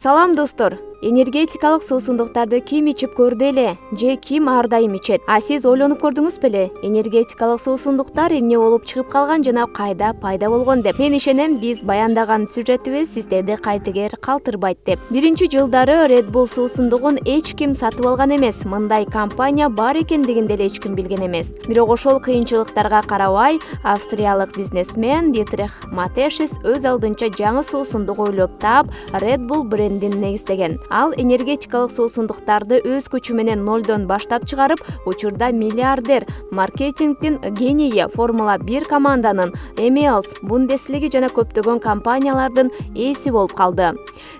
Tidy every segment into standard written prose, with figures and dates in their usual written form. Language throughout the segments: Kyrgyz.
Салам достор. Энергетикалык суусундуктарды ким ичип көрдү эле же ким ар дайым ичет? Сиз ойлонуп көрдүңүз беле? Энергетикалык суусундуктар эмне болуп чыгып калган жана кайда пайда болгон деп. Мен ишенем, биз баяндаган сюжетибиз сиздерди кайтыгер калтырбайт деп. Биринчи жылдары Red Bull суусундугун эч ким сатып алган эмес. Мындай компания бар экендигин деле эч ким билген эмес. Бирок ошол кыйынчылыктарга карабай, австриялык бизнесмен Дитрих Матешис өз алдынча жаңы суусундук ойлоп таап, Red Bull брендин негиздеген. Ал энергетикалык суусундуктарды өз күчү менен нолдон баштап чыгарып, учурда миллиардер, маркетингдин генийи, Формула 1 команданын, Эмиалс, Бундеслиги жана көптөгөн компаниялардын ээси болуп калды.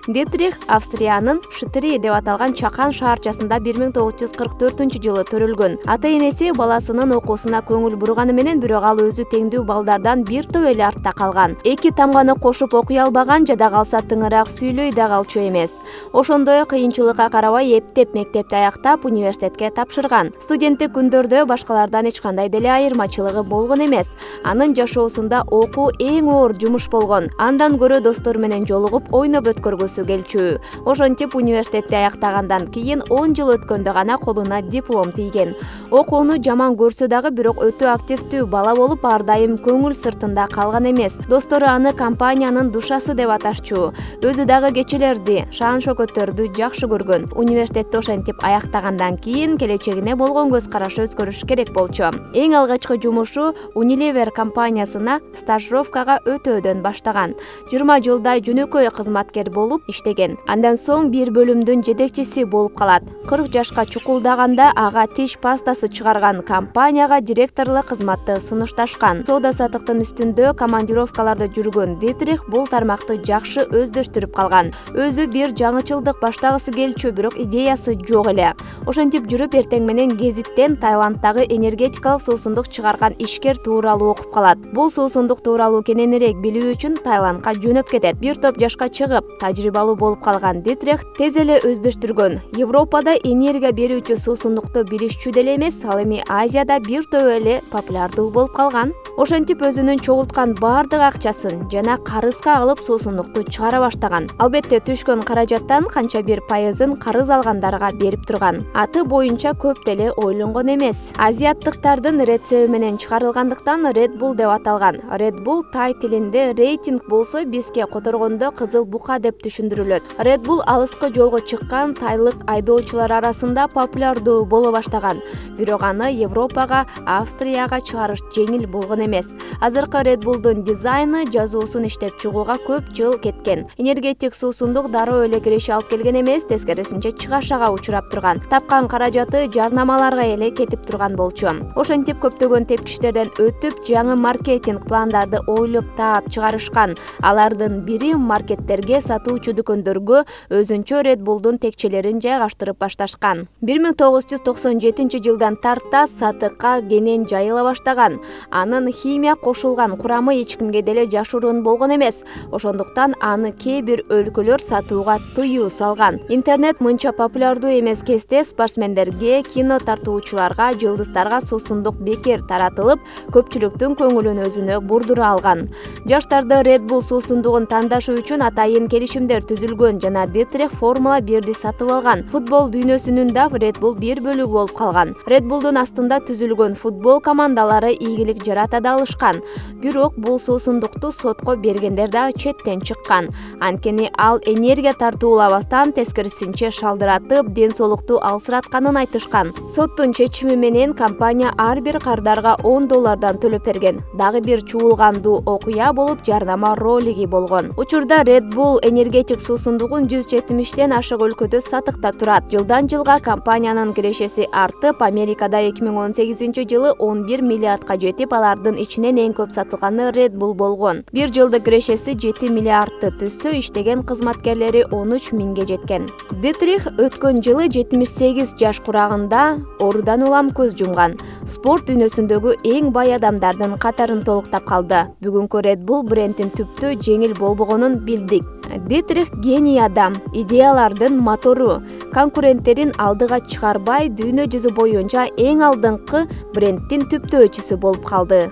Дитрих Австриянын Штири деп аталган чакан шаарчасында 1944-жылы төрөлгөн. Ата-энеси баласынын окуусуна көңүл бурганы менен, бирок ал өзү теңдүү балдардан бир топ эле артта калган. Эки тамганы кошуп окуй албаган, жада калса тыңыраак сүйлөй да калчу эмес. Ошондой кыйынчылыкка карабай эптеп мектепти аяктап, университетке тапшырган. Студенттик күндөрдө башкалардан эч кандай деле айырмачылыгы болгон эмес. Анын жашоосунда окуу эң оор жумуш болгон. Андан көрө достору менен жолугуп, ойноп өткөргүсү келчү. Ошентип университетти аяктагандан кийин 10 жыл өткөндө гана колуна диплом тийген. Окууну жаман көрсө дагы, бирок өтө активдүү бала болуп, ар дайым көңүл сыртында калган эмес. Достору аны компаниянын душасы деп аташчу. Өзү дагы кечелерди, шан шөкөттөрдү жакшы көргөн. Университетти ошентип аяктагандан кийин келечегине болгон көз карашы өзгөрүш керек болчу. Эң алгачкы жумушу Unilever компаниясына стажировкага өтөөдөн баштаган. 20 жылдай жөнөкөй кызматкер болуп иштеген. Андан соң бир бөлүмдүн жетекчиси болуп калат. 40 жашка чукулдаганда ага тиш пастасы чыгарган компанияга директорлук кызматты сунушташкан. Соода саттыктын үстүндө командировкаларда жүргөн Дитрих бул тармакты жакшы өздөштүрүп калган. Өзү бир жаңычылдык баштагысы келчү, бирок идеясы жок эле. Ошентип жүрүп, эртең менен гезиттен Таиланддагы энергетикалык суусундук чыгарган ишкер тууралуу окуп калат. Бул суусундук тууралуу кененирээк билүү үчүн Таиландга жөнөп кетет. Бир топ жашка чыгып, тажрыйбалуу болуп калган Дитрих тез эле өздөштүргөн. Европада энергия берүүчү суусундукту билишчү деле эмес, ал эми Азияда бир топ эле популярдуу болуп калган. Ошентип өзүнүн чогулткан бардык акчасын жана карызга алып суусундукту чыгара баштаган. Албетте түшкөн каражаттан канча бир пайызын карыз алгандарга берип турган. Аты боюнча көп деле ойлонгон эмес. Азиаттыктардын рецеби менен чыгарылгандыктан Red Bull деп аталган. Red Bull тай тилинде рейтинг болсо, бизге которгондо кызыл бука деп түшүндүрүлөт. Red Bull алыскы жолго чыккан тайлык айдоочулар арасында популярдуу боло баштаган. Бирок аны Европага, Австрияга чыгарыш жеңил болгон эмес. Азыркы Red Bullдун дизайны, жазуусун иштеп чыгууга көп жыл кеткен. Энергетик суусундук дароо эле киреше алып келген эмес, тескерисинче чыгашага учурап турган. Тапкан каражаты жарнамаларга эле кетип турган болчу. Ошентип көптөгөн тепкичтерден өтүп, жаңы маркетинг пландарды ойлоп таап чыгарышкан. Алардын бири маркеттерге, сатуучу дүкөндөргө өзүнчө Red Bullдун текчелерин жайгаштырып башташкан. 1997-жылдан тарта сатыкка кенен жайыла баштаган. Анын химия кошулган курамы эч кимге деле жашыруун болгон эмес. Ошондуктан аны кээ бир өлкөлөр сатууга тыюу салган. Интернет мынча популярдуу эмес кезде спортсмендерге, кино тартуучуларга, жылдыздарга суусундук бекер таратылып, көпчүлүктүн көңүлүн өзүнө бурдура алган. Жаштарды Red Bull суусундугун тандашы үчүн атайын келишимдер түзүлгөн жана Дитрих Формула 1ди сатып алган. Футбол дүйнөсүнүн да Red Bull бир бөлүгү болуп калган. Red Bullдун астында түзүлгөн футбол командалары ийгилик жарата да алышкан. Бирок бул суусундукту сотко бергендер да четтен чыккан. Анткени ал энергия тартуулабастан, тескерисинче шалдыратып, ден соолукту алсыратканын айтышкан. Соттун чечими менен компания ар бир кардарга $10 төлөп берген. Дагы бир чуулгандуу окуя болуп жарнама ролиги болгон. Учурда Red Bull энергетик суусундугун 170ден ашык өлкөдө сатыкта турат. Жылдан жылга компаниянын кирешеси артып, Америкада 2018-жылы 11 миллиардка жетип, алардын ичинен эң көп сатылганы Red Bull болгон. Бир жылдык кирешеси 7 миллиардты түзсө, иштеген кызматкерлери 13 миңге жеткен. Дитрих өткөн жылы 78 жаш курагында оорудан улам көз жумган. Спорт дүйнөсүндөгү эң бай адамдардын катарын толуктап калды. Бүгүнкү Red Bull брендин түптө жеңил болбогонун билдик. Дитрих гений адам, идеялардын мотору. Конкуренттерин алдыга чыгарбай, дүйнө жүзү боюнча эң алдыңкы бренддин түптөөчүсү болуп калды.